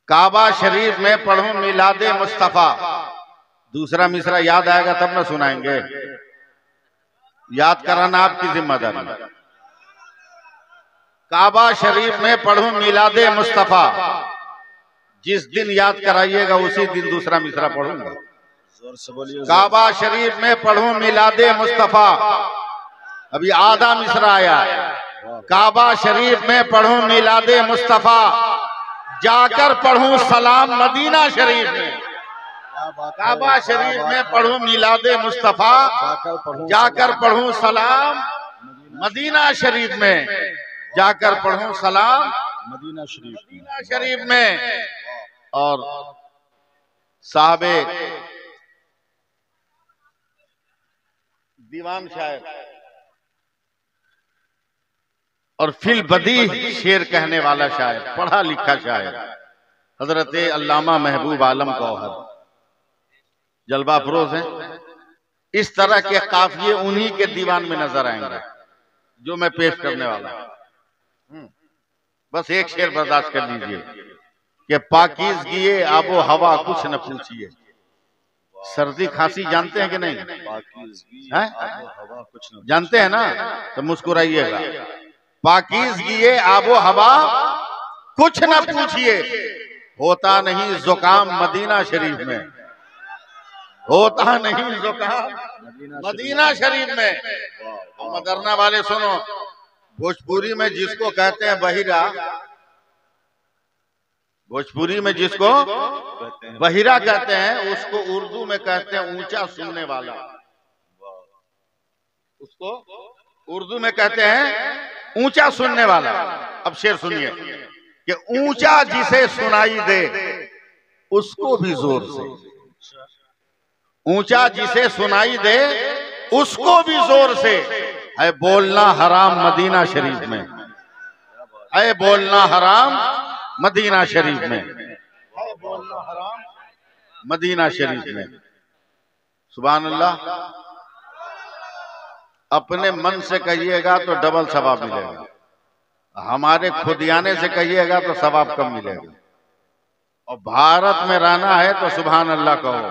काबा शरीफ में पढ़ूं मिलादे मुस्तफा। दूसरा मिसरा याद आएगा तब ना सुनाएंगे, याद कराना आपकी जिम्मेदारी। काबा शरीफ में पढ़ूं मिलादे मुस्तफा, जिस दिन याद कराइएगा उसी दिन दूसरा मिसरा पढ़ूंगा। जोर से बोलिए। काबा शरीफ में पढ़ूं मिलादे मुस्तफा, अभी आधा मिसरा आया है। काबा शरीफ में पढ़ूं मिलादे मुस्तफा, जाकर पढ़ूं सलाम मदीना शरीफ में। काबा शरीफ में पढ़ूं मिलादे मुस्तफा, जाकर पढ़ूं सलाम मदीना शरीफ में, जाकर पढ़ूं सलाम मदीना शरीफ में। और साहबे दीवान शायर और फिल बदी शेर कहने वाला शायर, पढ़ा लिखा शायर हजरत अल्लामा महबूब आलम गौहर जलवा फरोज हैं। इस तरह के काफिये उन्हीं के दीवान में नजर आएंगे जो मैं पेश करने वाला हूं। बस एक शेर बर्दाश्त कर लीजिए कि पाकीज़गी आबो हवा कुछ न पूछिए। सर्दी खांसी जानते हैं कि नहीं? है? जानते हैं ना, तो मुस्कुराइएगा। पाकीज़गी आबो हवा कुछ न पूछिए, होता नहीं जुकाम मदीना शरीफ में, होता नहीं जुकाम मदीना शरीफ में। मदरना वाले सुनो, भोजपुरी में जिसको कहते हैं बहिरा, भोजपुरी में जिसको बहिरा कहते हैं, उसको उर्दू में कहते हैं ऊंचा सुनने वाला। उसको उर्दू में कहते हैं ऊंचा सुनने वाला। अब शेर सुनिए कि ऊंचा जिसे सुनाई दे उसको भी जोर से, ऊंचा जिसे सुनाई दे उसको भी जोर से, है बोलना हराम मदीना शरीफ में, है बोलना हराम मदीना शरीफ में, है बोलना हराम मदीना शरीफ में। सुभान अल्लाह। अपने मन से कहिएगा तो डबल सवाब मिलेगा, हमारे खुदियाने से कहिएगा तो सवाब कम मिलेगा। और भारत में रहना है तो सुभान अल्लाह कहो।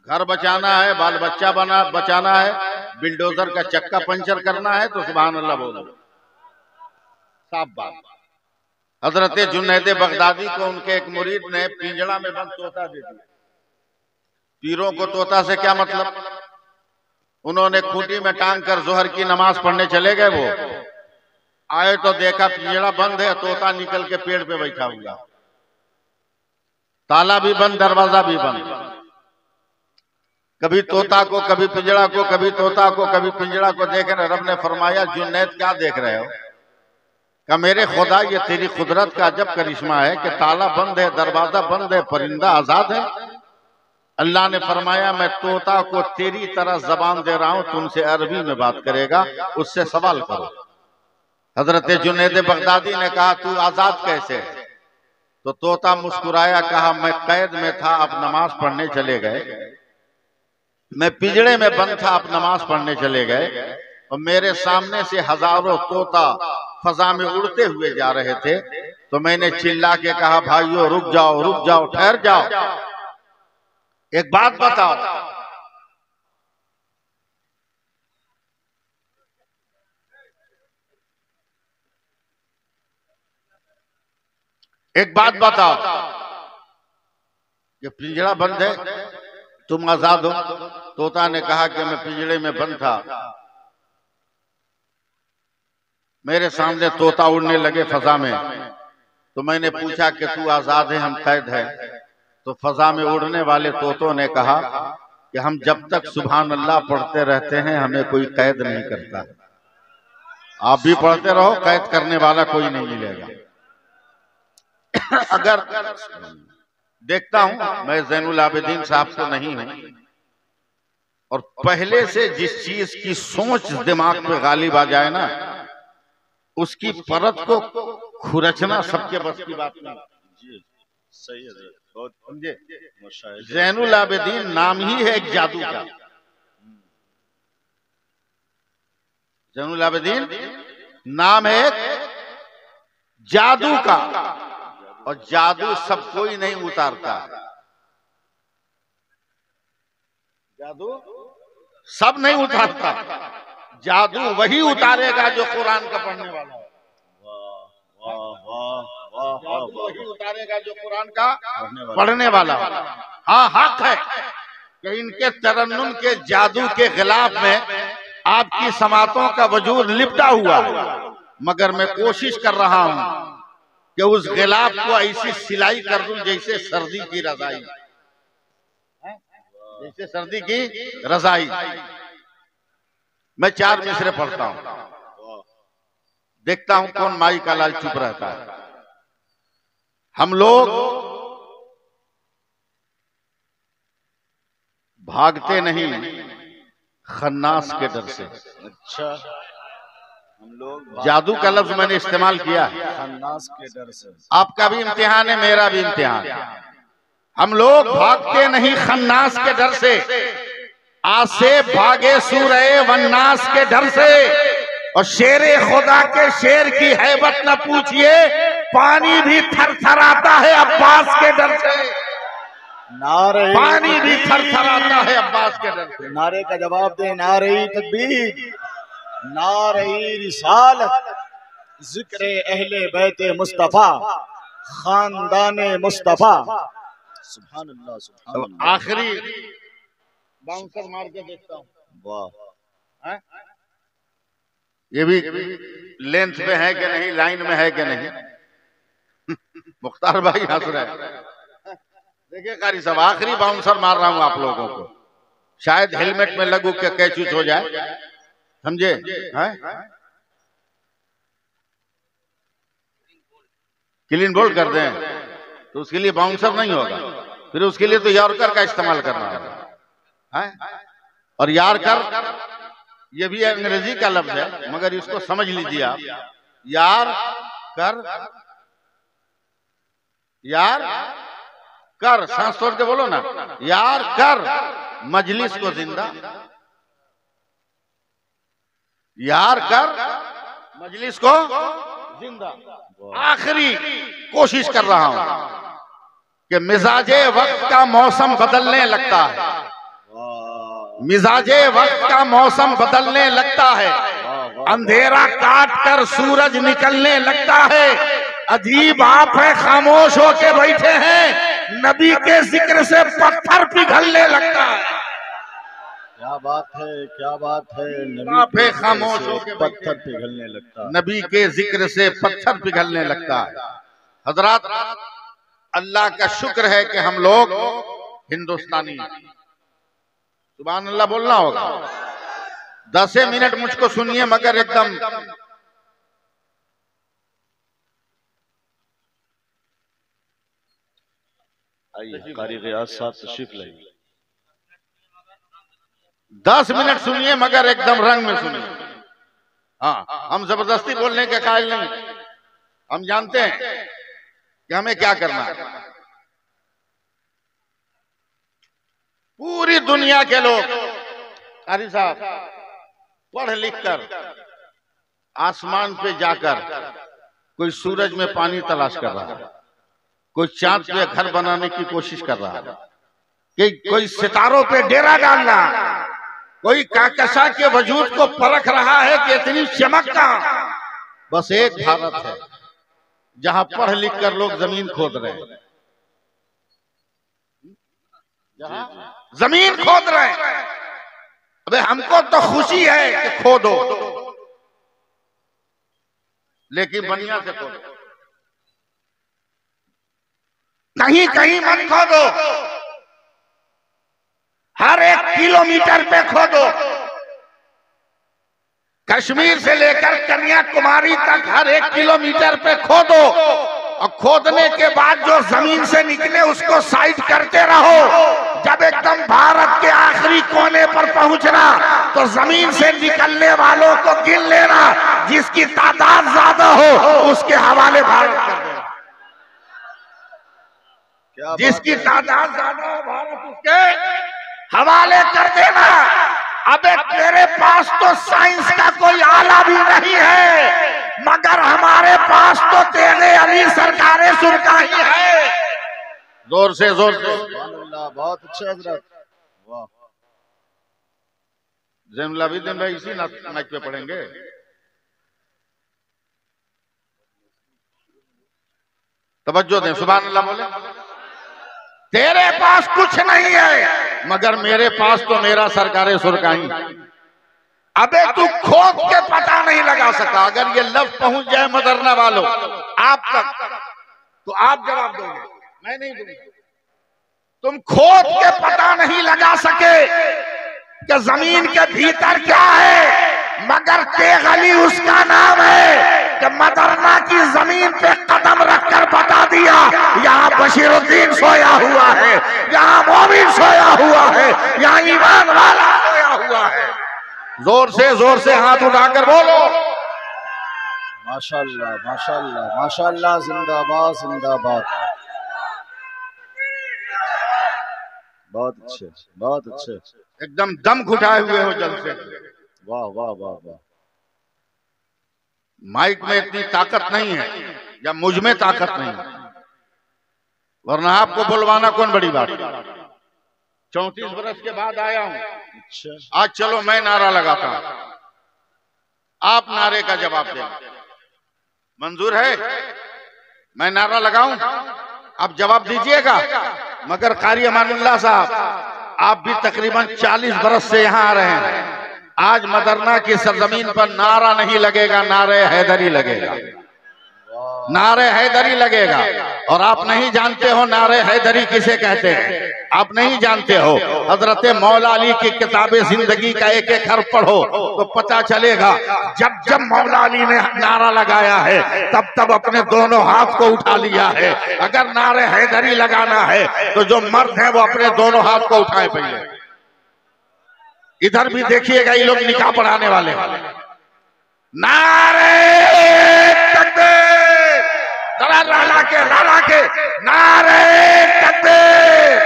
घर बचाना है, बाल बच्चा बचाना है, बिल्डोजर का चक्का पंचर करना है तो सुभान अल्लाह बोलो। साफ बात। हजरत जुनैद बगदादी को उनके एक मुरीद ने पिंजड़ा में बंद तोता दे दिया। पीरों को तोता से क्या मतलब? उन्होंने खूंटी में टांग कर जोहर की नमाज पढ़ने चले गए। वो आए तो देखा पिंजड़ा बंद है, तोता निकल के पेड़ पे बैठा हुआ, ताला भी बंद, दरवाजा भी बंद। कभी तोता को, कभी पिंजड़ा को, कभी तोता को, कभी पिंजड़ा को देख रहे। रब ने फरमाया जुनैद क्या देख रहे हो? कहा मेरे खुदा ये तेरी कुदरत का अजब करिश्मा है कि ताला बंद है, दरवाजा बंद है, परिंदा आजाद है। अल्लाह ने फरमाया मैं तोता को तेरी तरह जबान दे रहा हूं, तुमसे अरबी में बात करेगा, उससे सवाल करो। हजरत जुनैद बगदादी ने कहा तू आजाद कैसे है? तो तोता मुस्कुराया, कहा मैं कैद में था, अब नमाज पढ़ने चले गए। मैं पिंजड़े में बंद था, अब नमाज पढ़ने चले गए, और मेरे सामने से हजारों तोता फजा में उड़ते हुए जा रहे थे। तो मैंने चिल्ला के कहा भाइयों रुक जाओ, रुक जाओ, ठहर जाओ, एक बात बताओ, एक बात बताओ, ये पिंजड़ा बंद है, तुम आजाद हो? तोता ने कहा कि मैं पिंजड़े में बंद था, मेरे सामने तोता उड़ने लगे फजा में, तो मैंने पूछा कि तू आजाद है, हम कैद है? तो फजा में उड़ने वाले तोतों ने कहा कि हम जब तक सुभान अल्लाह पढ़ते रहते हैं हमें कोई कैद नहीं करता। आप भी पढ़ते रहो, कैद करने वाला कोई नहीं मिलेगा। अगर देखता हूं मैं ज़ैनुल आबिदीन साहब को नहीं हूं, और पहले से जिस चीज की सोच दिमाग पे गालिब आ जाए ना, उसकी परत को खुरचना सबके बस की बात नहीं। सही है, बहुत समझे? ज़ैनुल आबिदीन नाम ही है एक जादू का। ज़ैनुल आबिदीन नाम है एक जादू का, और जादू सब कोई नहीं उतारता। जादू सब नहीं उतारता, जादू वही उतारेगा जो कुरान का पढ़ने वाला है। वाह वाह वाह वाह जादू वही उतारेगा जो कुरान का पढ़ने वाला है। हाँ, हक है कि इनके तरन्नुम के जादू के खिलाफ में आपकी समातों का वजूद लिपटा हुआ है, मगर मैं कोशिश कर रहा हूं कि उस गिलाफ को ऐसी सिलाई कर दूं जैसे सर्दी की रजाई, जैसे सर्दी की रजाई। मैं 4 मिसरे पढ़ता हूं, देखता हूं कौन माई का लाल चुप रहता है। हम लोग भागते नहीं खन्नास के डर से। अच्छा, हम लोग जादू का लफ्ज मैंने इस्तेमाल किया है। खन्नास के डर से। आपका भी इम्तिहान है, मेरा भी इम्तिहान है। हम लोग भागते नहीं खन्नास के डर से, आज से भागे सूरह वन्नास के डर से। और शेरे खुदा के शेर की हैबत न पूछिए, पानी भी थरथराता है अब्बास के डर से। नारे पानी भी थरथराता है अब्बास के डर से। नारे का जवाब दे, नारे तकबीर, नारे रिसालत, जिक्र अहले बैते मुस्तफा, खानदाने मुस्तफा। सुभान अल्लाह, सुभान अल्लाह। आखिरी बाउंसर मार के देखता हूँ, वाह, ये भी लेंथ पे है कि नहीं, लाइन में है कि नहीं। मुख्तार भाई हंस रहे हैं। देखिए कारी साहब, आखिरी बाउंसर मार रहा हूं आप लोगों को, शायद हेलमेट में लगू के कैचूच हो जाए, समझे? क्लीन बोल्ड कर दें तो उसके लिए बाउंसर नहीं होगा, फिर उसके लिए तो यॉर्कर का इस्तेमाल करना है। और यॉर्कर ये भी अंग्रेजी का लफ्ज है, मगर इसको समझ लीजिए आप। यार कर, यार कर, सांस छोड़ के बोलो ना, यार कर मजलिस को जिंदा, यार कर मजलिस को जिंदा। आखिरी कोशिश कर रहा हूं कि मिजाजे वक्त का मौसम बदलने लगता है, मिजाजे वक्त का मौसम बदलने लगता है, अंधेरा काट कर सूरज निकलने लगता है। अजीब आप है, खामोश होके बैठे हैं, नबी के जिक्र से पत्थर पिघलने लगता है। क्या बात है, क्या बात है। आप है, खामोश होके पत्थर पिघलने लगता है, नबी के जिक्र से पत्थर पिघलने लगता है। हजरात, अल्लाह का शुक्र है कि हम लोग हिंदुस्तानी, सुभान अल्लाह बोलना होगा। 10 मिनट मुझको सुनिए, मगर एकदम आइए कारी गियास साहब तशरीफ लाइए। 10 मिनट सुनिए, मगर एकदम रंग में सुनिए। हाँ, हम जबरदस्ती बोलने के कायल नहीं, हम जानते हैं कि हमें क्या करना है। पूरी दुनिया के लोग कारी साहब पढ़ लिख कर आसमान पे जाकर कोई सूरज में पानी तलाश कर रहा है, कोई चांद पे घर बनाने की कोशिश कर रहा है, कि कोई सितारों पे डेरा डालना, कोई काकशा के वजूद को परख रहा है कि इतनी चमक का। बस एक भारत है जहां पढ़ लिख कर लोग जमीन खोद रहे हैं, जहां जमीन खोद रहे हैं। अबे हमको तो खुशी है कि खोदो, लेकिन बढ़िया से खोदो, कहीं कहीं मत खोदो, हर 1 किलोमीटर पे खोदो। कश्मीर से लेकर कन्याकुमारी तक हर 1 किलोमीटर पे खोदो, और खोदने के बाद जो जमीन से निकले उसको साइड करते रहो। जब एकदम भारत के आखिरी कोने पर पहुंचना तो जमीन से निकलने वालों को गिन लेना, जिसकी तादाद ज्यादा हो उसके हवाले भारत कर देना, जिसकी तादाद ज्यादा हो भारत उसके हवाले कर देना। अबे तेरे पास तो साइंस का कोई आला भी नहीं है, मगर हमारे पास तो तेरे अली सरकारे सुरकाही है। जोर से बहुत अच्छे हजरत, वाह। जैनुल आबिदीन भाई इसी नाच पे पढ़ेंगे। तवज्जो दें, सुभान अल्लाह बोले। तेरे पास कुछ नहीं है मगर मेरे पास तो मेरा सरकारे सुरकाही। अबे तू खोद के पता नहीं लगा सका। अगर ये लफ्ज पहुंच जाए मदरना वालों आप तक तो आप जवाब दोगे, मैं नहीं दूंगा। तुम खोद के पता नहीं लगा सके कि जमीन के भीतर क्या है, मगर तेगली उसका नाम है कि मदरना की जमीन पे कदम रखकर बता दिया यहाँ बशीरुद्दीन सोया हुआ है, यहाँ मोमिन सोया हुआ है, यहाँ ईमान वाला सोया हुआ है। जोर से हाथ उठाकर बोलो माशाल्लाह माशाल्लाह माशाल्लाह, जिंदाबाद जिंदाबाद। बहुत अच्छे, बहुत अच्छे, एकदम दम घुटाए हुए हो जल से। वाह वाह वाह वाह। माइक में इतनी ताकत नहीं है या मुझ में ताकत नहीं है, वरना आपको बुलवाना कौन बड़ी बात। 34 बरस के बाद आया हूं। अच्छा, आज चलो मैं नारा लगाता हूं, आप नारे का जवाब दें। मंजूर है? मैं नारा लगाऊं, आप जवाब दीजिएगा। मगर कारी अमानुल्लाह साहब, आप भी तकरीबन 40 बरस से यहां आ रहे हैं। आज मदरना की सरजमीन पर नारा नहीं लगेगा, नारे हैदरी लगेगा, नारे हैदरी लगेगा। और आप नहीं जानते हो नारे हैदरी किसे कहते हैं, आप नहीं जानते हो। हजरत मौला अली की किताबे जिंदगी का एक एक हर्फ पढ़ो तो पता चलेगा। जब जब मौला अली ने नारा लगाया है तब तब अपने दोनों हाथ को उठा लिया है। अगर नारे हैदरी लगाना है तो जो मर्द हैं वो अपने दोनों हाथ को उठाए पहले। इधर भी देखिएगा, ये लोग निकाह पढ़ाने वाले नारे तकबीर, जरा लाला के नारे तकबीर,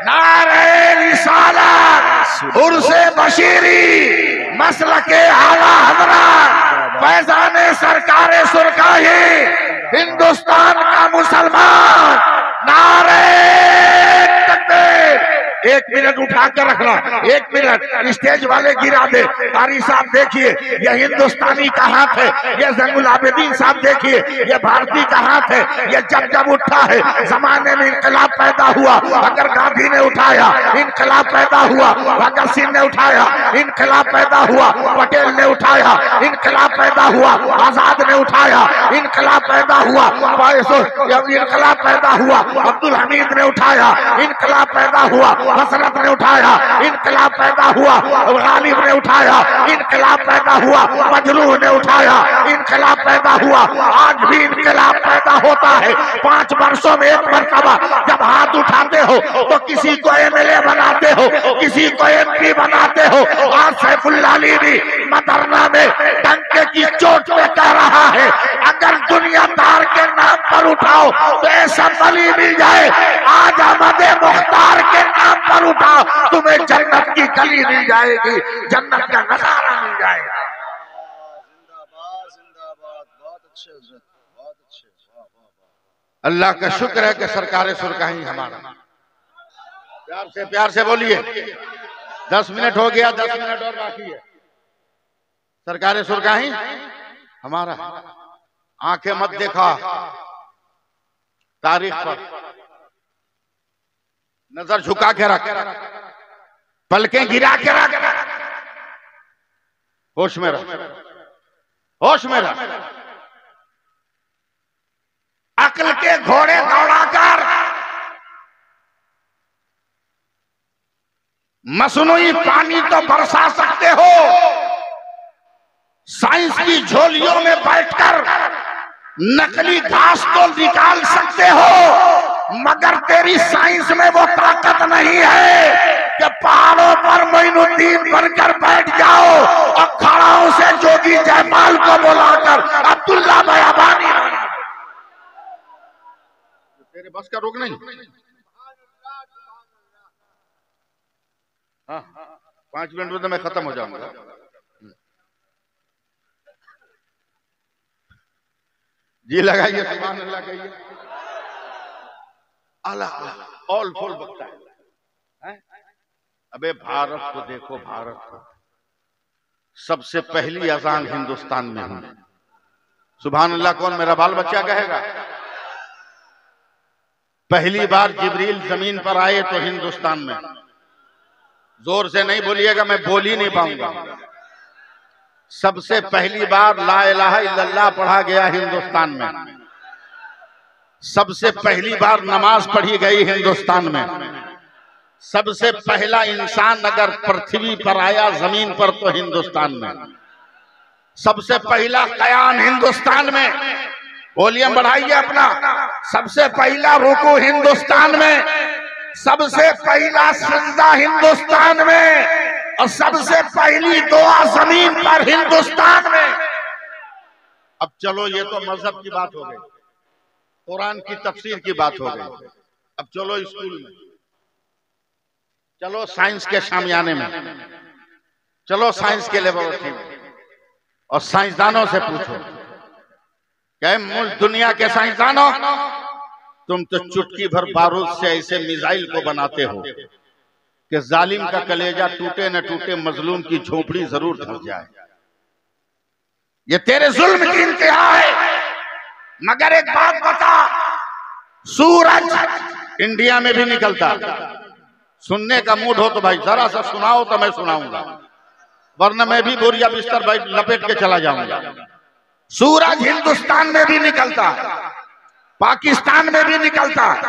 नारे रिसालत, उर्से बशीरी, मसलके आला हज़रत, फैज़ाने सरकारे सुरकाही, हिंदुस्तान का मुसलमान, नारे तकबीर। 1 मिनट उठा कर रखना, 1 मिनट। स्टेज वाले गिरा दे। कारी साहब देखिए, ये हिंदुस्तानी का हाथ है, ये जैनुल आबिदीन साहब देखिए, ये भारतीय का हाथ है। ये जब जब उठा है जमाने में इनकलाब पैदा हुआ। अगर गांधी ने उठाया इनकलाब पैदा हुआ, भगत सिंह ने उठाया इनकलाब पैदा हुआ, पटेल ने उठाया इनकलाब पैदा हुआ, आजाद ने उठाया इनकलाब पैदा हुआ, इनकलाब पैदा हुआ, अब्दुल हमीद ने उठाया इनकलाब पैदा हुआ, हसरत ने उठाया इनकलाब पैदा हुआ, गालिब ने उठाया इनकलाब पैदा हुआ, मजरूह ने उठाया इनकलाब पैदा हुआ। आज भी इनकलाब पैदा होता है। 5 वर्षों में एक मरतबा जब हाथ उठाते हो तो किसी को एमएलए बनाते हो, किसी को एमपी बनाते हो। आज सैफुल्लाह अली भी मदरना में डंके की चोट पे कह रहा है, अगर दुनियादार के नाम पर उठाओ तो ऐसा बली मिल जाए। आज अहमद मुख्तार के नाम पर उठाओ तुम्हें जन्नत की गली मिल जाएगी, जन्नत का नजारा मिल जाएगा। जिंदाबाद जिंदाबाद, बहुत अच्छे हजरत, बहुत अच्छे, वाह वाह वाह। अल्लाह का शुक्र है कि सरकारे सुरकाही हमारा। प्यार से बोलिए। 10 मिनट हो गया, 10 मिनट और बाकी है। सरकारे सुरकाही हमारा। आंखें मत देखा तारीख पर, नजर झुका के रख, पलकें गिरा के रख, होश में रख, होश में रख। अक्ल के घोड़े दौड़ाकर मसनूई पानी तो बरसा सकते हो, साइंस की झोलियों में बैठकर नकली घास तो निकाल सकते हो, मगर तेरी साइंस में वो ताकत नहीं है कि पहाड़ों पर मोइनुद्दीन बनकर बैठ जाओ और खड़ाओं से जोगी जयपाल को बुलाकर अब्दुल्ला बयाबानी। तेरे बस का रोक नहीं। हाँ, 5 मिनट में तो मैं खत्म हो जाऊंगा। जी लगाइए, सुभान अल्लाह कहिए। अल्लाह ऑल फुल बकता है। अबे भारत को देखो, भारत को सबसे पहली अजान हिंदुस्तान में हुई। सुभान अल्लाह कौन मेरा बाल बच्चा कहेगा? पहली बार जिब्रील जमीन पर आए तो हिंदुस्तान में। जोर से नहीं बोलिएगा, मैं बोल ही नहीं पाऊंगा। सबसे पहली बार ला इलाहा इल्लल्लाह पढ़ा गया हिंदुस्तान में। सबसे पहली बार नमाज पढ़ी गई हिंदुस्तान में। सबसे पहला इंसान अगर पृथ्वी पर आया जमीन पर तो हिंदुस्तान में। सबसे पहला कयाम हिंदुस्तान में। वॉल्यूम बढ़ाइए अपना। सबसे पहला रुकू हिंदुस्तान में, सबसे पहला सजदा हिंदुस्तान में, और सबसे पहली दुआ जमीन पर हिंदुस्तान में। अब चलो, ये तो मजहब की बात हो गई, कुरान की तफसीर की बात हो गई। अब चलो स्कूल में, चलो साइंस के शामियाने में, चलो साइंस के लेबोरेटरी में, और साइंसदानों से पूछो क्या मुल्क दुनिया के साइंसदानों, तुम तो चुटकी भर बारूद से ऐसे मिसाइल को बनाते हो कि जालिम का कलेजा टूटे न टूटे, मजलूम की झोपड़ी जरूर धस जाए। ये तेरे जुल्म की इंतहा है। मगर एक बात बता, सूरज इंडिया में भी निकलता। सुनने का मूड हो तो भाई जरा सा सुनाओ तो मैं सुनाऊंगा, वरना मैं भी बोरिया बिस्तर भाई लपेट के चला जाऊंगा। सूरज हिंदुस्तान में भी निकलता है, पाकिस्तान में भी निकलता है,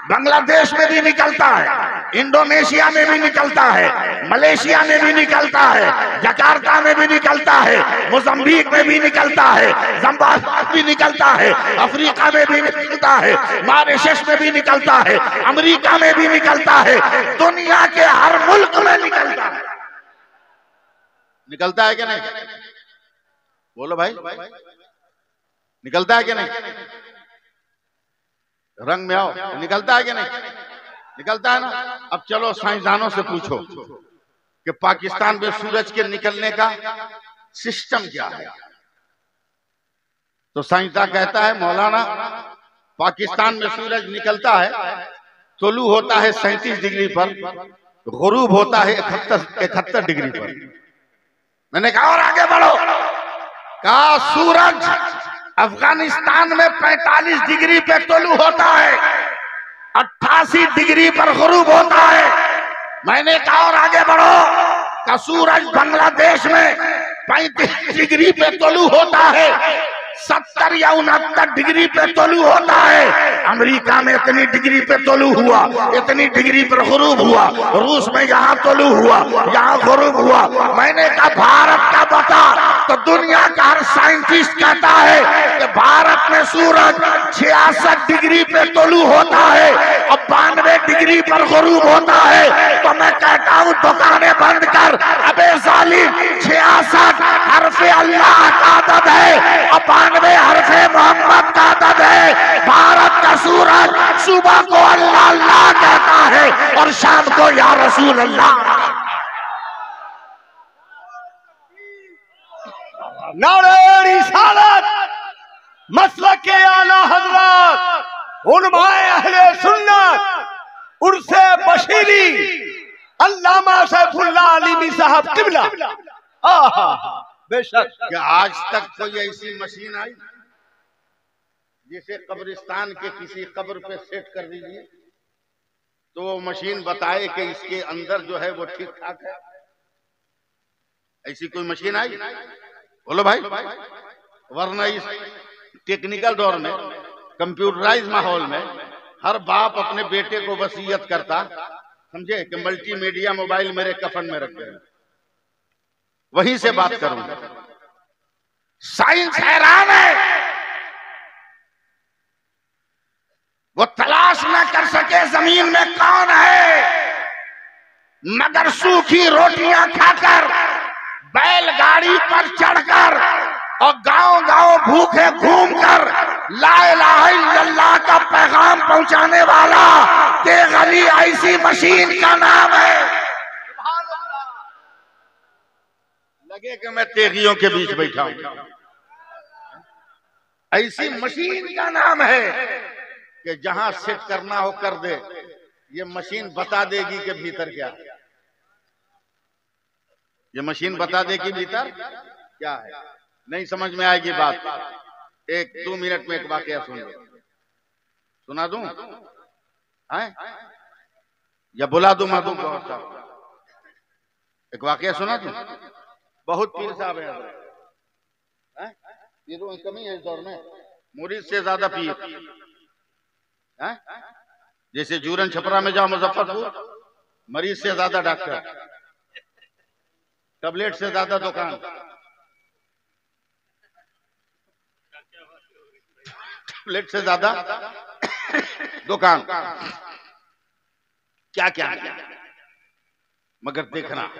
बांग्लादेश में भी निकलता है, इंडोनेशिया में भी निकलता है, मलेशिया में भी निकलता है, जकार्ता में भी निकलता है, मोजम्बिक में भी निकलता है, जिम्बाब्वे भी निकलता है, अफ्रीका में भी निकलता है, मॉरिशस में भी निकलता है, अमेरिका में भी निकलता है, दुनिया के हर मुल्क में निकलता है। निकलता है कि नहीं? बोलो भाई, निकलता है कि नहीं? रंग में आओ, निकलता है कि नहीं? निकलता है ना। अब चलो साइंसदानों से पूछो कि पाकिस्तान में सूरज के निकलने का सिस्टम क्या है। तो साइंसदान कहता है मौलाना, पाकिस्तान में सूरज निकलता है, तुलू होता है 37 डिग्री पर, गुरूब होता है 71 डिग्री पर। मैंने कहा और आगे बढ़ो। कहा सूरज अफगानिस्तान में 45 डिग्री पे तुलू होता है, 88 डिग्री पर गुरूब होता है। मैंने कहा और आगे बढ़ो। का सूरज बांग्लादेश में 35 डिग्री पे तुलू होता है, 70 या 69 डिग्री पे तुलू होता है। अमेरिका में इतनी डिग्री पे तुलू हुआ, इतनी डिग्री पर गुरूब हुआ, रूस में यहाँ तुलू हुआ, यहाँ गुरूब हुआ। मैंने कहा भारत का बता, तो दुनिया का हर साइंटिस्ट कहता है कि भारत में सूरज 66 डिग्री पे तुलू होता है और 92 डिग्री पर गुरूब होता है। तो मैं कहता हूँ दुकानें बंद कर, अबे जालिम, 66 हरफे अल्लाह का अदद है और 92 हरफे मोहम्मद का अदद है। भारत का सूरज सुबह को अल्लाह अल्लाह कहता है और शाम को या रसूल अल्लाह। नारे रिसालत, मसलक के आला हजरत, उलमाए अहले सुन्नत, उर्से बशीरी, अल्लामा सैफुल्लाह अलीमी साहब किबला। बेशक क्या आज तक कोई ऐसी मशीन आई जिसे कब्रिस्तान के किसी कब्र पे सेट कर दीजिए तो वो मशीन बताए कि इसके अंदर जो है वो ठीक ठाक है? ऐसी कोई मशीन आई? बोलो भाई। वरना इस टेक्निकल दौर में, कंप्यूटराइज माहौल में, हर बाप अपने बेटे को वसीयत करता, समझे, कि मल्टीमीडिया मोबाइल मेरे कफन में रखे, वहीं से बात करूंगा। साइंस हैरान है, वो तलाश न कर सके जमीन में कौन है, मगर सूखी रोटियां खाकर, बैलगाड़ी पर चढ़कर और गांव-गांव भूखे घूमकर ला इलाहा इल्लल्लाह का पैगाम पहुंचाने वाला तेग अली ऐसी मशीन का नाम है। लगे कि मैं तेगियों के बीच बैठा हूं। ऐसी मशीन का नाम है कि जहां सेट करना हो कर दे, ये मशीन बता देगी कि भीतर क्या है। ये मशीन बता देगी भीतर क्या है। नहीं समझ में आएगी बात, 1-2 मिनट में एक वाकया सुन लो। सुना दूं है या बुला दूं मैं? गौर साहब एक वाकया सुना दूं। बहुत पीर साहब है, पीरों की कमी है इस दौर में, मुरीद से ज्यादा पीर है। जैसे जूरन छपरा में जाओ मुजफ्फरपुर, मरीज से ज्यादा डॉक्टर, टैबलेट से ज्यादा दुकान, टैबलेट से ज्यादा दुकान, क्या क्या है। मगर देखना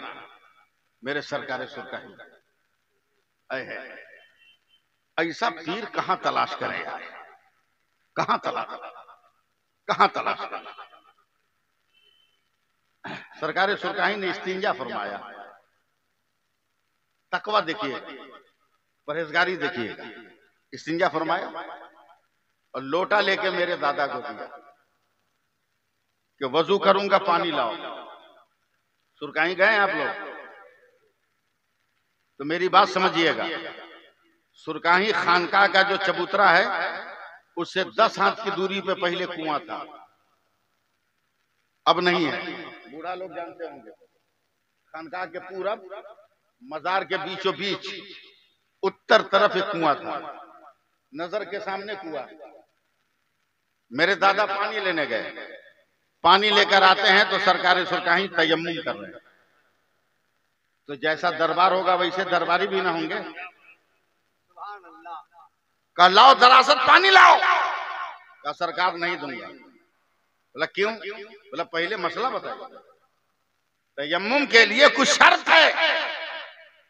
मेरे सरकार सुरका है, ऐसा पीर कहां तलाश करे यार, कहां तलाश करे। सरकार सुरकाही ने इस्तिंजा फरमाया, तकवा देखिए, परहेजगारी देखिए। इस्तिंजा फरमाया और लोटा लेके मेरे दादा को दिया कि वजू करूंगा, पानी लाओ। सुरकाही गए आप लोग तो मेरी बात समझिएगा। सुरकाही खानकाह का जो चबूतरा है उससे 10 हाथ की दूरी पे पहले कुआं था, अब नहीं है। बूढ़ा लोग जानते होंगे, खानकाह के पूरब मजार के बीचों बीच उत्तर तरफ एक कुआं था, नजर के सामने कुआं। मेरे दादा पानी लेने गए, पानी लेकर आते हैं तो सरकार सुरकाही तयम्मुम कर रहे हैं। तो जैसा दरबार होगा वैसे दरबारी भी ना होंगे। कहा लाओ दरासत पानी लाओ, कहा सरकार नहीं दूंगा। बोला क्यों? बोला पहले मसला बताइए। तयम्मुम के लिए कुछ शर्त है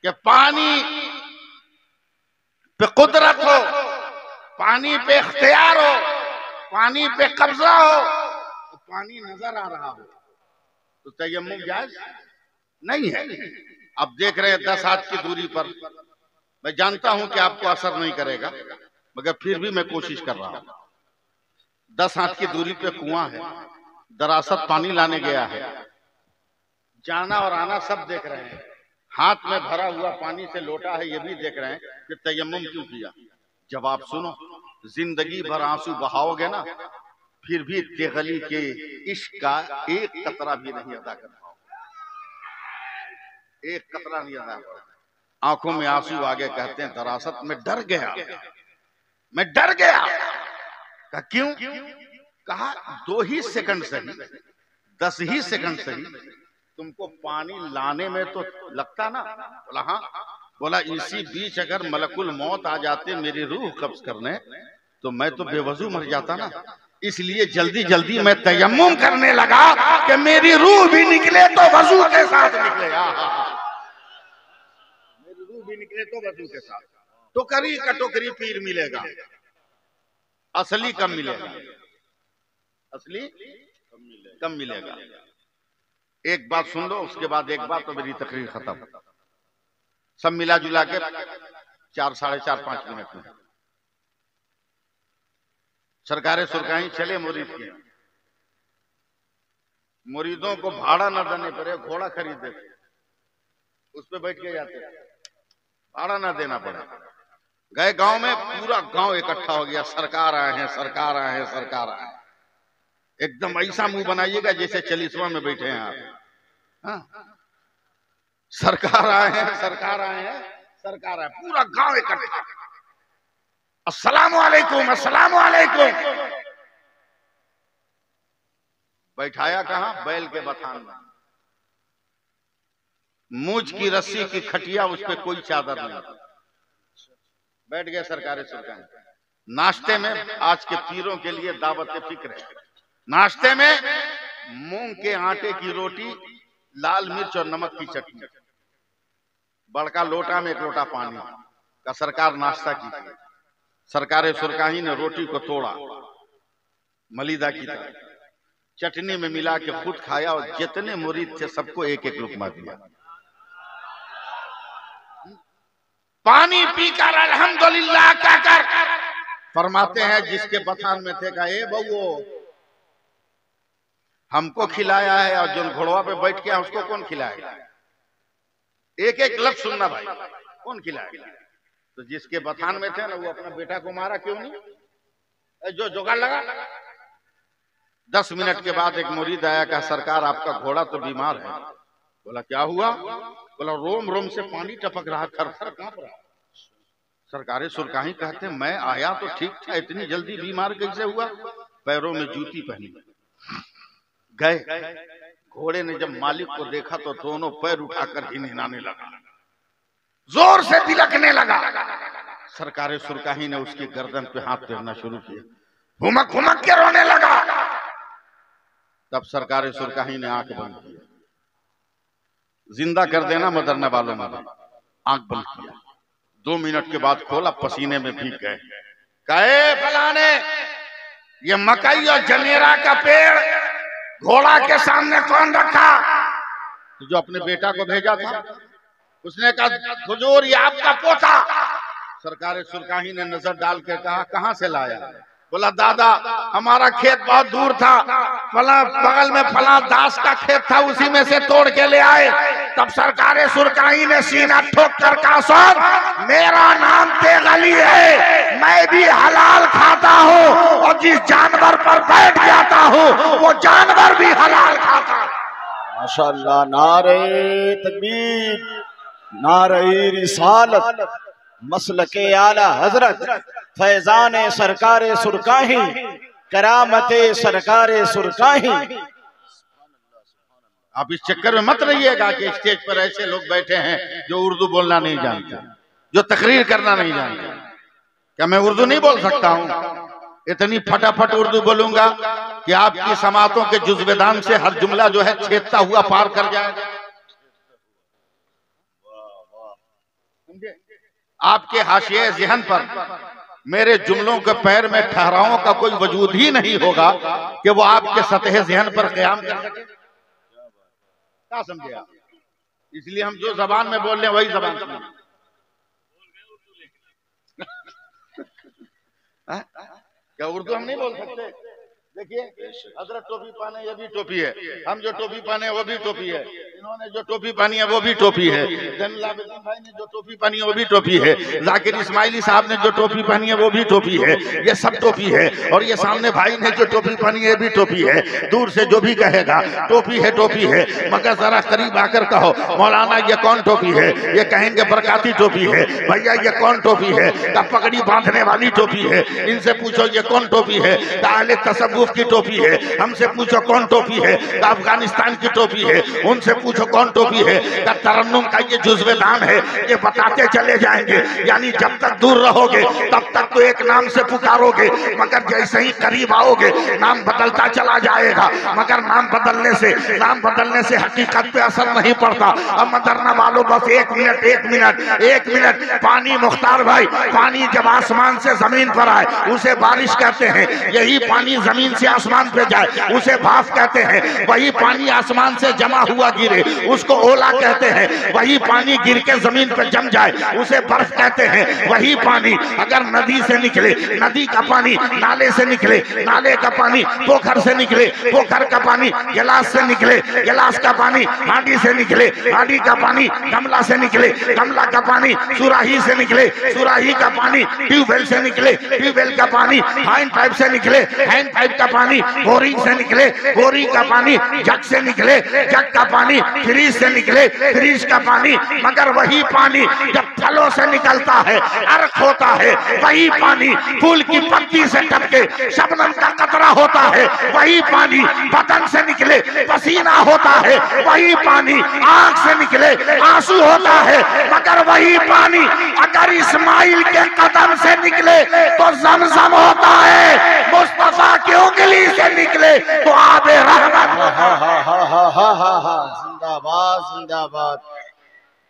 कि पानी पे कुदरत हो, पानी पे इख्तियार हो, पानी पे कब्जा हो, तो पानी नजर आ रहा हो तो तयम्मुम जायज नहीं है। अब देख रहे हैं 10 हाथ की दूरी पर, मैं जानता हूं कि आपको असर नहीं करेगा मगर फिर भी मैं कोशिश कर रहा हूं। 10 हाथ की दूरी पे कुआं है, दरासत पानी लाने गया है, जाना और आना सब देख रहे हैं। हाथ में भरा हुआ पानी से लोटा है, ये भी देख रहे हैं कि तयम्मुम क्यों किया। जवाब सुनो, जिंदगी भर आंसू बहाओगे ना फिर भी तेगली के इश्क का एक कतरा भी नहीं अदा कर पाओगे, एक कतरा नहीं अदा कर। आंखों में आंसू आगे कहते हैं दरासत में डर गया, मैं डर गया। कहा क्यों? कहा 2 ही सेकंड सही, 10 ही सेकंड सही, तुमको पानी लाने में तो लगता ना। बोला हाँ। बोला इसी बीच अगर मलकुल मौत आ जाते मेरी रूह कब्ज करने तो मैं तो बेवजू मर जाता ना। इसलिए जल्दी जल्दी मैं तयम्मुम करने लगा कि मेरी रूह भी निकले तो वजू के साथ निकले। मेरी रूह भी निकले तो वजू के साथ। टोकरी का टोकरी पीर मिलेगा, असली कम मिलेगा, असली कम मिलेगा। एक बात सुन लो, उसके बाद एक बात तो मेरी तकरीर खत्म। सब मिला जुला के 4, साढ़े 4, 5 मिनट में सरकारें सुरकाही चले मुरीद के। मुरीदों को भाड़ा न देने पड़े, घोड़ा खरीद देते, उस पे बैठ के जाते, भाड़ा ना देना पड़े। गए गांव में, पूरा गांव इकट्ठा हो गया, सरकार आए हैं, सरकार आए हैं, सरकार आए हैं। एकदम ऐसा मुंह बनाइएगा जैसे 40वां में बैठे हैं आप। हाँ? सरकार आए हैं, सरकार आए हैं, सरकार आए, पूरा गांव इकट्ठा। अस्सलामु अलैकुम, अस्सलामु अलैकुम। बैठाया कहां? बैल के बथान में, मूंछ की रस्सी की खटिया, उस पर कोई चादर नहीं। बैठ गए सरकारें सुरकाएं। नाश्ते में आज के पीरों के लिए दावत फिक्र है। नाश्ते में मूंग के आटे की रोटी, लाल मिर्च और नमक की चटनी, बड़का लोटा में 1 लोटा पानी का सरकार नाश्ता की। सरकारें सुरकाही ने रोटी को तोड़ा, मलीदा की तरह चटनी में मिला के खुद खाया और जितने मुरीद थे सबको 1-1 लुकमा दिया। पानी पीकर अल्हम्दुलिल्लाह कहकर फरमाते हैं जिसके बथान में थे, कहा ए बउओ हमको खिलाया है और जो घोड़वा पे बैठ के उसको कौन खिलाएगा? एक एक लफ्ज सुनना भाई, कौन खिलाएगा? तो जिसके बथान में थे ना वो अपना बेटा को मारा क्यों नहीं? जो जुगाड़ लगा। 10 मिनट के बाद एक मुरीद आया, कहा सरकार आपका घोड़ा तो बीमार है। बोला क्या हुआ? बोला रोम रोम से पानी टपक रहा, थर थर कांप रहा। सरकारे सुरकाही कहते हैं मैं आया तो ठीक था, इतनी जल्दी बीमार कैसे हुआ? पैरों में जूती पहनी। गए घोड़े ने जब मालिक को देखा तो दोनों पैर उठाकर हिनहिनाने लगा, जोर से तिलकने लगा। सरकारे सुरकाही ने उसकी गर्दन पे हाथ फेरना शुरू किया, हुमक हुमक के रोने लगा। तब सरकारे सुरकाही ने आंख बंद किया। जिंदा कर देना मदरना वालों में, आंख बंद किया। 2 मिनट के बाद खोला, पसीने में भीग गए। कहे फलाने ये मकई और जनेरा का पेड़ घोड़ा के सामने कौन रखा? जो अपने बेटा को भेजा था उसने कहा हुजूर ये आपका पोता। सरकारे सुरकाही ने नजर डाल के कहा कहां से लाया? बोला दादा हमारा खेत बहुत दूर था, फला बगल में फला दास का खेत था, उसी में से तोड़ के ले आए। तब सरकारे सुरकाही ने सीना ठोक कर कहा साहब मेरा नाम तेगली है, मैं भी हलाल खाता हूँ और जिस जानवर पर बैठ जाता हूँ वो जानवर भी हलाल खाता। माशाअल्लाह, नारे तकबीर, नारे रिसालत, मसलके आला हजरत, फैजान सरकारे सुरकाही, करामते सरकारे सुरकाही। आप इस चक्कर में मत रहिएगा कि स्टेज पर ऐसे लोग बैठे हैं जो उर्दू बोलना नहीं जानते, जो तकरीर करना नहीं जानते। क्या मैं उर्दू नहीं बोल सकता हूं? इतनी फटाफट उर्दू बोलूंगा कि आपकी समातों के जुज़्वेदान से हर जुमला जो है छेदता हुआ पार कर जाएगा। आपके हाशिए ज़हन पर मेरे जुमलों के पैर में ठहरावों का कोई वजूद ही नहीं होगा कि वो आपके सतह ज़हन पर क़याम कर सके। क्या समझे आप? इसलिए हम जो जबान में बोल रहे हैं वही जबान सुनिए। क्या उर्दू हम नहीं बोल सकते? देखिए हजरत टोपी पहने ये भी टोपी है, हम जो टोपी पहने वो भी टोपी है, इन्होंने जो टोपी पहनी है वो भी टोपी है, जैनुलाब्दीन भाई ने जो टोपी पहनी है वो भी टोपी है, जाकिर इस्माइली साहब ने जो टोपी पहनी है वो भी टोपी है, ये सब टोपी है। और ये सामने भाई ने जो टोपी पहनी है भी टोपी है। दूर से जो भी कहेगा टोपी है टोपी है, मगर जरा करीब आकर कहो मौलाना ये कौन टोपी है? ये कहेंगे बरकाती टोपी है। भैया ये कौन टोपी है? का पगड़ी बांधने वाली टोपी है। इनसे पूछो ये कौन टोपी है? का अहले तसव्वुफ की टोपी है। हमसे पूछो कौन टोपी है? का अफगानिस्तान की टोपी है। उनसे पूछो कौन टोपी है? का तरन्नुम का ये जुज़्वेदान है। ये बताते चले जाएंगे, यानी जब तक दूर रहोगे तब तक तो एक नाम से पुकारोगे, मगर जैसे ही करीब आओगे नाम बदलता चला जाएगा। मगर नाम बदलने से हकीकत पे असर नहीं पड़ता। अब मदरना वालों बस एक मिनट पानी, मुख्तार भाई, पानी जब आसमान से जमीन पर आए उसे बारिश कहते हैं। यही पानी जमीन से आसमान पे जाए उसे भाप कहते हैं। वही पानी आसमान से जमा हुआ गिरे उसको ओला कहते हैं। वही पानी गिर के जमीन पे जम जाए उसे बर्फ कहते हैं। वही पानी अगर नदी से निकले, नदी का पानी नाले से निकले, नाले का पानी पोखर से निकले, पोखर का पानी गिलास से निकले, गिलास का पानी हांडी से निकले, हांडी का पानी गमला से निकले, गमला का पानी सुराही से निकले, सुराही का पानी ट्यूबवेल से निकले, ट्यूबवेल का पानी हैंड पाइप से निकले, हैंड पाइप का पानी बोरिंग से निकले, बोरिंग का पानी जग से निकले, जग का पानी फ्रीज से निकले, फ्रीज का पानी। मगर वही पानी जब फलों से निकलता है, अर्क होता है, वही पानी फूल की पत्ती से टपके शबनम का कतरा होता है। वही पानी बदन से निकले पसीना होता है। वही पानी आंख से निकले आंसू होता है। मगर वही पानी अगर इस्माइल के कदम से निकले तो जमजम होता है। मुस्तफा की उंगली से निकले तो आबे रहमत। जिंदाबाद जिंदाबाद,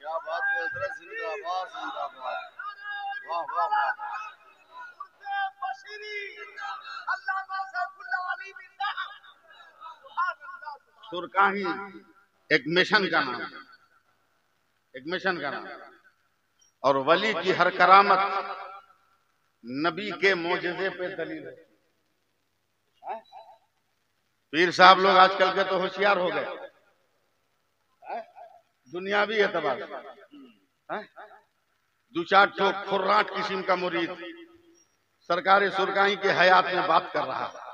क्या बात है हजरत, जिंदाबाद जिंदाबाद, वाह वाह वाह। सुरकाही एक मिशन का नाम, एक मिशन का नाम। और वली की हर करामत नबी के मोजज़े पे दलील है। पीर साहब लोग आजकल के तो होशियार हो गए, दुनियावी एतबार से। दो चार ठो खुर्राट किस्म का मुरीद सरकार सुरकाई के हयात में बात कर रहा है।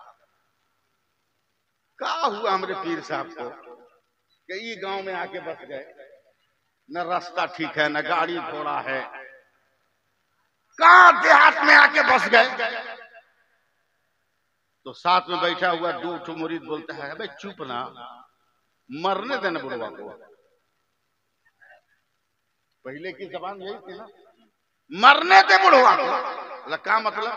क्या हुआ हमारे पीर साहब को कि ये गांव में आके बस गए, न रास्ता ठीक है, न गाड़ी घोड़ा है, कहां देहात में आके बस गए। तो साथ में बैठा हुआ दो ठो मुरीद बोलता है, अबे चुप ना, मरने देना बुढ़वा को। पहले की जबान यही थी ना, मरने दे बुढ़वा को। बोला क्या मतलब?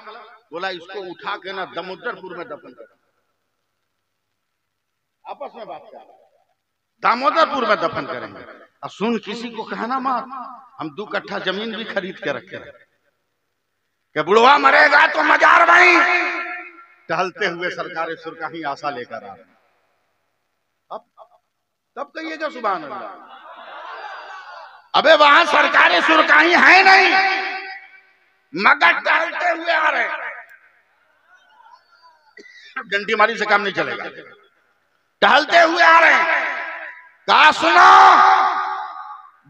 बोला इसको उठा के ना दामोदरपुर में दफन कर। आपस में बात कर, दामोदरपुर में दफन करेंगे। और सुन, किसी को कहना मत, हम 2 कट्ठा जमीन भी खरीद के रखे हैं कि बुढ़वा मरेगा तो मजार वहीं। टहलते हुए सरकार सुरकाही आशा लेकर आ, अब तब कहिएगा सुभान अल्लाह। अबे वहां सरकार सुरकाही है नहीं, मगर टहलते हुए आ रहे। घंटी मारी से काम नहीं चलेगा, टहलते हुए आ रहे हैं। कहा सुनो,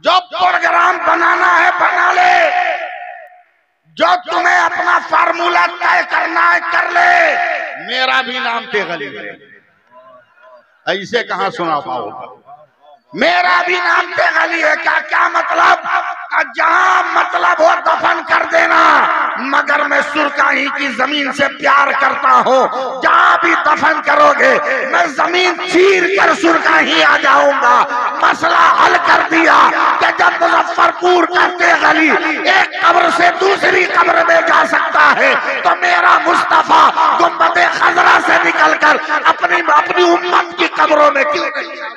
जो प्रोग्राम बनाना है बना ले, जो तुम्हें अपना फार्मूला तय करना है कर ले, मेरा भी नाम तेगली है। ऐसे कहां सुना पाओ? मेरा भी नाम तेगली है। क्या मतलब? जहां मतलब हो दफन कर देना, मगर मैं सुरकाही की जमीन से प्यार करता हूं। जहां भी दफन करोगे मैं जमीन चीर कर सुरकाही आ जाऊंगा। मसला हल कर दिया कि जब मुजफ्फरपुर का तेगली एक कब्र से दूसरी कब्र में जा सकता है, तो मेरा मुस्तफा गुंबद खजरा से निकलकर अपनी उम्मत की कब्रों में क्यों नहीं?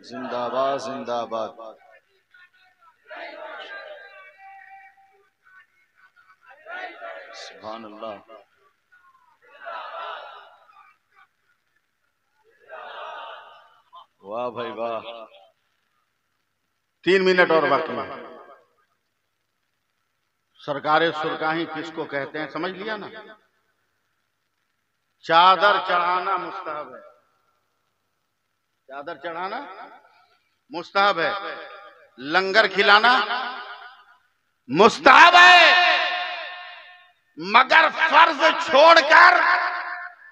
जिंदाबाद जिंदाबाद। सुभान अल्लाह। वाह भाई वाह। 3 मिनट और बाकी है। सरकारे सुरकाही किसको कहते हैं समझ लिया ना? चादर चढ़ाना मुस्तहब है, चादर चढ़ाना मुस्तहब है, लंगर खिलाना मुस्तहब है, मगर फर्ज छोड़कर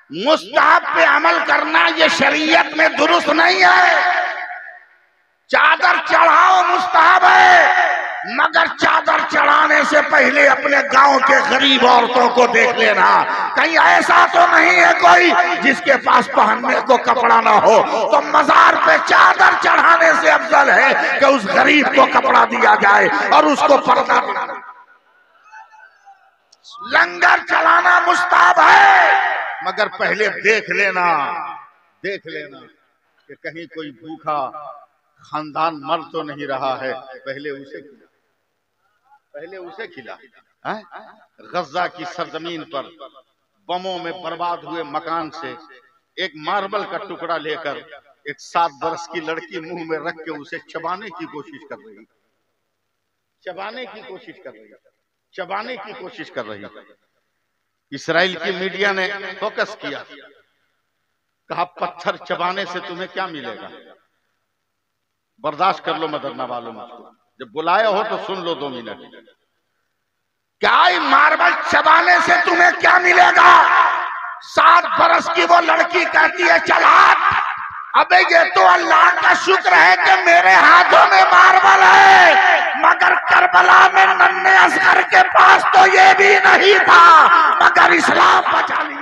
मुस्तहब पे अमल करना ये शरीयत में दुरुस्त नहीं है। चादर चढ़ाओ मुस्तहब है, मगर चादर चढ़ाने से पहले अपने गांव के गरीब औरतों को देख लेना। कहीं ऐसा तो नहीं है कोई जिसके पास पहनने को कपड़ा ना हो, तो मजार पे चादर चढ़ाने से अफजल है कि उस गरीब को कपड़ा दिया जाए और उसको पर्दा दिया। लंगर चलाना मुस्तहब है, मगर पहले देख लेना कि कहीं कोई भूखा खानदान मर तो नहीं रहा है, पहले उसे खिला। गजा की सरजमीन पर बमों में बर्बाद हुए मकान से एक मार्बल का टुकड़ा लेकर एक 7 बरस की लड़की मुंह में रख के उसे चबाने की कोशिश कर रही। इसराइल की मीडिया ने फोकस किया, कहा पत्थर चबाने से तुम्हें क्या मिलेगा? बर्दाश्त कर लो मदरना वालों, मुझको जब बुलाया हो तो सुन लो 2 मिनट। क्या मार्बल चबाने से तुम्हें क्या मिलेगा? 7 बरस की वो लड़की कहती है चल हाथ। अबे ये तो अल्लाह का शुक्र है कि मेरे हाथों में मार्बल है, मगर करबला में नन्हे असगर के पास तो ये भी नहीं था, मगर इस्लाम बचा लिया।